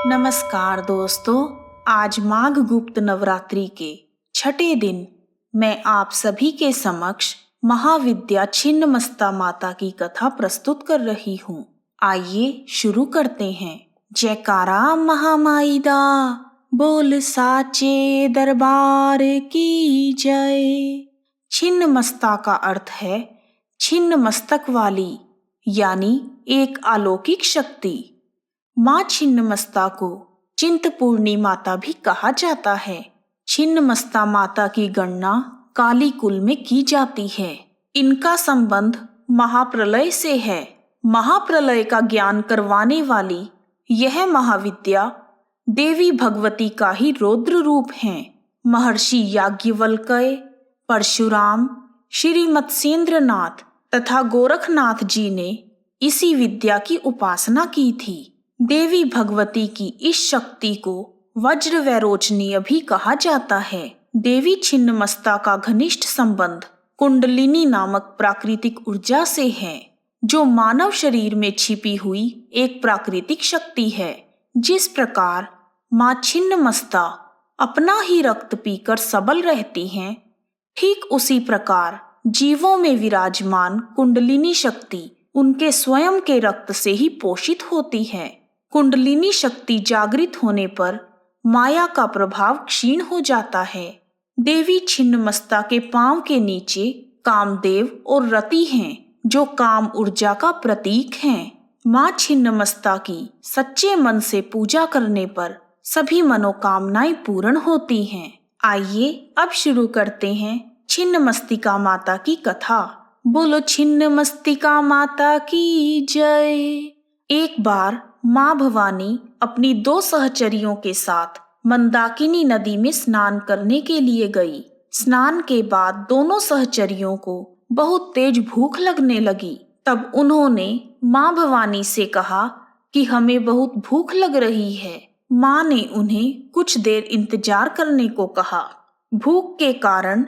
नमस्कार दोस्तों। आज माघ गुप्त नवरात्रि के छठे दिन मैं आप सभी के समक्ष महाविद्या छिन्नमस्ता माता की कथा प्रस्तुत कर रही हूँ। आइए शुरू करते हैं। जयकारा महामाई दा, बोल साचे दरबार की जय। छिन्नमस्ता का अर्थ है छिन्न मस्तक वाली, यानी एक अलौकिक शक्ति। माँ छिन्नमस्ता को चिंतपूर्णी माता भी कहा जाता है। छिन्नमस्ता माता की गणना काली कुल में की जाती है। इनका संबंध महाप्रलय से है। महाप्रलय का ज्ञान करवाने वाली यह महाविद्या देवी भगवती का ही रौद्र रूप है। महर्षि याज्ञवल्क्य, परशुराम, श्री मत्स्येंद्रनाथ तथा गोरखनाथ जी ने इसी विद्या की उपासना की थी। देवी भगवती की इस शक्ति को वज्र वैरोचनीय भी कहा जाता है। देवी छिन्नमस्ता का घनिष्ठ संबंध कुंडलिनी नामक प्राकृतिक ऊर्जा से है, जो मानव शरीर में छिपी हुई एक प्राकृतिक शक्ति है। जिस प्रकार माँ छिन्नमस्ता अपना ही रक्त पीकर सबल रहती हैं, ठीक उसी प्रकार जीवों में विराजमान कुंडलिनी शक्ति उनके स्वयं के रक्त से ही पोषित होती है। कुंडलिनी शक्ति जागृत होने पर माया का प्रभाव क्षीण हो जाता है। देवी छिन्नमस्ता के पांव के नीचे कामदेव और रति हैं, जो काम ऊर्जा का प्रतीक हैं। माँ छिन्नमस्ता की सच्चे मन से पूजा करने पर सभी मनोकामनाएं पूर्ण होती हैं। आइए अब शुरू करते हैं छिन्नमस्तिका माता की कथा। बोलो छिन्नमस्तिका माता की जय। एक बार माँ भवानी अपनी 2 सहचरियों के साथ मंदाकिनी नदी में स्नान करने के लिए गई। स्नान के बाद दोनों सहचरियों को बहुत तेज भूख लगने लगी। तब उन्होंने माँ भवानी से कहा कि हमें बहुत भूख लग रही है। माँ ने उन्हें कुछ देर इंतजार करने को कहा। भूख के कारण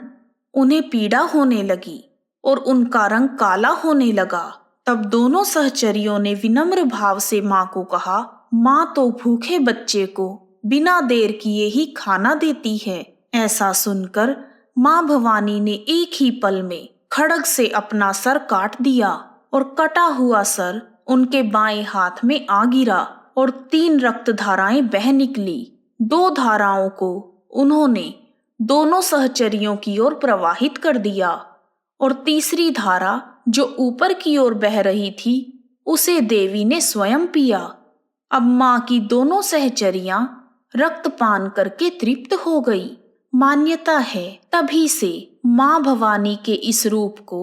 उन्हें पीड़ा होने लगी और उनका रंग काला होने लगा। तब दोनों सहचरियों ने विनम्र भाव से माँ को कहा, माँ तो भूखे बच्चे को बिना देर किए ही खाना देती है। ऐसा सुनकर माँ भवानी ने एक ही पल में खड्ग से अपना सर काट दिया और कटा हुआ सर उनके बाएं हाथ में आ गिरा और 3 रक्त धाराएं बह निकली। 2 धाराओं को उन्होंने दोनों सहचरियों की ओर प्रवाहित कर दिया और तीसरी धारा जो ऊपर की ओर बह रही थी, उसे देवी ने स्वयं पिया। अब माँ की दोनों सहचरियां रक्तपान करके तृप्त हो गई। मान्यता है तभी से माँ भवानी के इस रूप को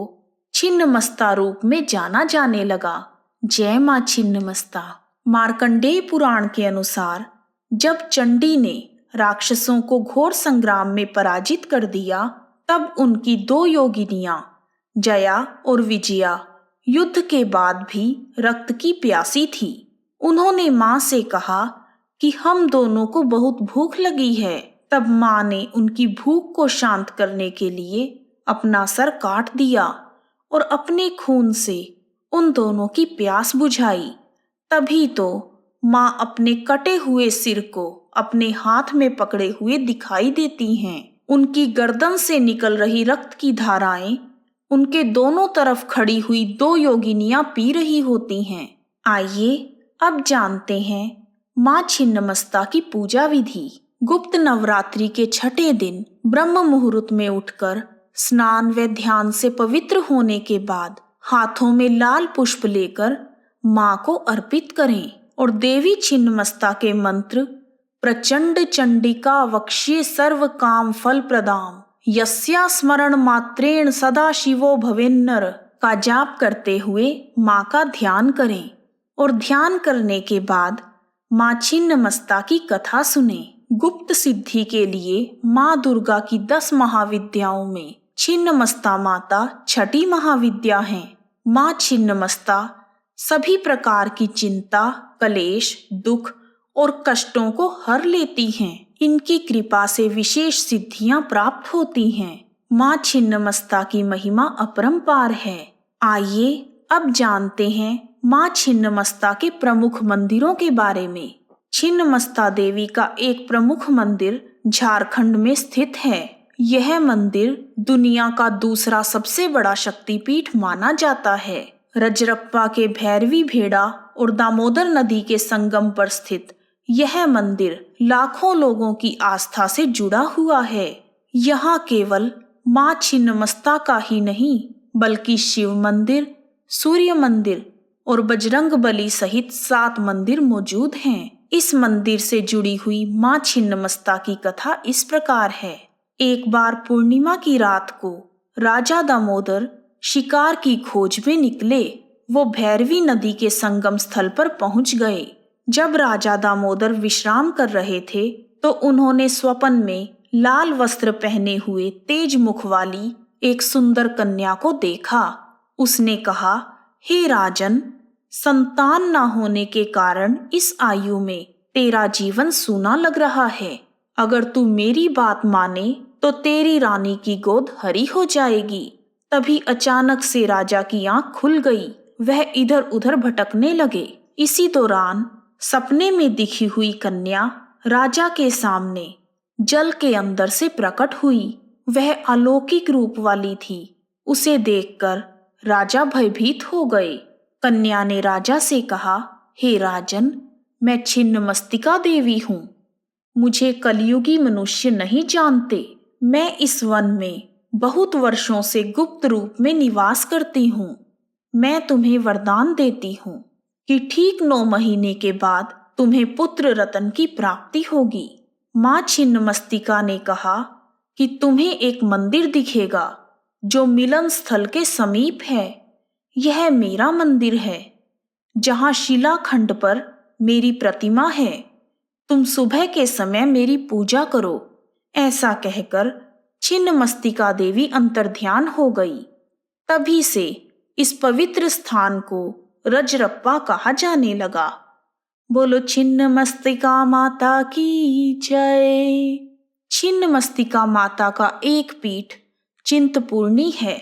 छिन्नमस्ता रूप में जाना जाने लगा। जय माँ छिन्नमस्ता। मार्कंडेय पुराण के अनुसार जब चंडी ने राक्षसों को घोर संग्राम में पराजित कर दिया, तब उनकी 2 योगिनियां जया और विजया युद्ध के बाद भी रक्त की प्यासी थी। उन्होंने माँ से कहा कि हम दोनों को बहुत भूख लगी है। तब माँ ने उनकी भूख को शांत करने के लिए अपना सर काट दिया और अपने खून से उन दोनों की प्यास बुझाई। तभी तो माँ अपने कटे हुए सिर को अपने हाथ में पकड़े हुए दिखाई देती हैं। उनकी गर्दन से निकल रही रक्त की धाराएं उनके दोनों तरफ खड़ी हुई 2 योगिनियां पी रही होती हैं। आइए अब जानते हैं माँ छिन्नमस्ता की पूजा विधि। गुप्त नवरात्रि के छठे दिन ब्रह्म मुहूर्त में उठकर स्नान व ध्यान से पवित्र होने के बाद हाथों में लाल पुष्प लेकर माँ को अर्पित करें और देवी छिन्नमस्ता के मंत्र प्रचंड चंडिका वक्ष्ये सर्व काम फल प्रदाम यस्या स्मरण मात्रेण सदा शिवो भवेन्नर का जाप करते हुए माँ का ध्यान करें और ध्यान करने के बाद माँ छिन्नमस्ता की कथा सुने। गुप्त सिद्धि के लिए माँ दुर्गा की 10 महाविद्याओं में छिन्नमस्ता माता छठी महाविद्या है। माँ छिन्नमस्ता सभी प्रकार की चिंता, कलेश, दुख और कष्टों को हर लेती हैं। इनकी कृपा से विशेष सिद्धियां प्राप्त होती हैं। माँ छिन्नमस्ता की महिमा अपरंपार है। आइए अब जानते हैं माँ छिन्नमस्ता के प्रमुख मंदिरों के बारे में। छिन्नमस्ता देवी का एक प्रमुख मंदिर झारखंड में स्थित है। यह मंदिर दुनिया का दूसरा सबसे बड़ा शक्तिपीठ माना जाता है। रजरप्पा के भैरवी भेड़ा और दामोदर नदी के संगम पर स्थित यह मंदिर लाखों लोगों की आस्था से जुड़ा हुआ है। यहाँ केवल मां छिन्नमस्ता का ही नहीं बल्कि शिव मंदिर, सूर्य मंदिर और बजरंग बली सहित 7 मंदिर मौजूद हैं। इस मंदिर से जुड़ी हुई मां छिन्नमस्ता की कथा इस प्रकार है। एक बार पूर्णिमा की रात को राजा दामोदर शिकार की खोज में निकले। वो भैरवी नदी के संगम स्थल पर पहुंच गए। जब राजा दामोदर विश्राम कर रहे थे तो उन्होंने स्वप्न में लाल वस्त्र पहने हुए तेज मुख वाली एक सुंदर कन्या को देखा। उसने कहा, हे राजन, संतान न होने के कारण इस आयु में तेरा जीवन सूना लग रहा है। अगर तू मेरी बात माने तो तेरी रानी की गोद हरी हो जाएगी। तभी अचानक से राजा की आंख खुल गई। वह इधर उधर भटकने लगे। इसी दौरान सपने में दिखी हुई कन्या राजा के सामने जल के अंदर से प्रकट हुई। वह अलौकिक रूप वाली थी। उसे देखकर राजा भयभीत हो गए। कन्या ने राजा से कहा, हे राजन, मैं छिन्नमस्तिका देवी हूँ। मुझे कलयुगी मनुष्य नहीं जानते। मैं इस वन में बहुत वर्षों से गुप्त रूप में निवास करती हूँ। मैं तुम्हें वरदान देती हूँ कि ठीक 9 महीने के बाद तुम्हें पुत्र रतन की प्राप्ति होगी। मां छिन्नमस्तिका ने कहा कि तुम्हें एक मंदिर दिखेगा जो मिलन स्थल के समीप है। यह मेरा मंदिर है जहां शिलाखंड पर मेरी प्रतिमा है। तुम सुबह के समय मेरी पूजा करो। ऐसा कहकर छिन्नमस्तिका देवी अंतर्ध्यान हो गई। तभी से इस पवित्र स्थान को रजरप्पा कहा जाने लगा। बोलो छिन्नमस्तिका माता की जय। छिन्नमस्तिका माता का एक पीठ चिंतपूर्णी है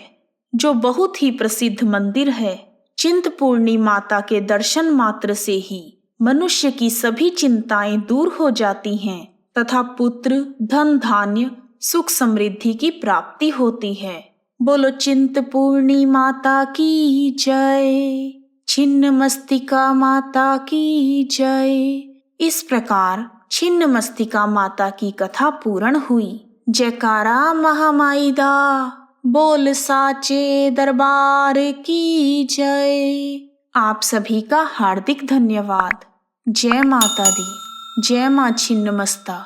जो बहुत ही प्रसिद्ध मंदिर है। चिंतपूर्णी माता के दर्शन मात्र से ही मनुष्य की सभी चिंताएं दूर हो जाती हैं तथा पुत्र, धन, धान्य, सुख, समृद्धि की प्राप्ति होती है। बोलो चिंतपूर्णी माता की जय। छिन्नमस्तिका माता की जय। इस प्रकार छिन्नमस्तिका माता की कथा पूर्ण हुई। जयकारा महामाई दा, बोल साचे दरबार की जय। आप सभी का हार्दिक धन्यवाद। जय माता दी, जय मां छिन्नमस्ता।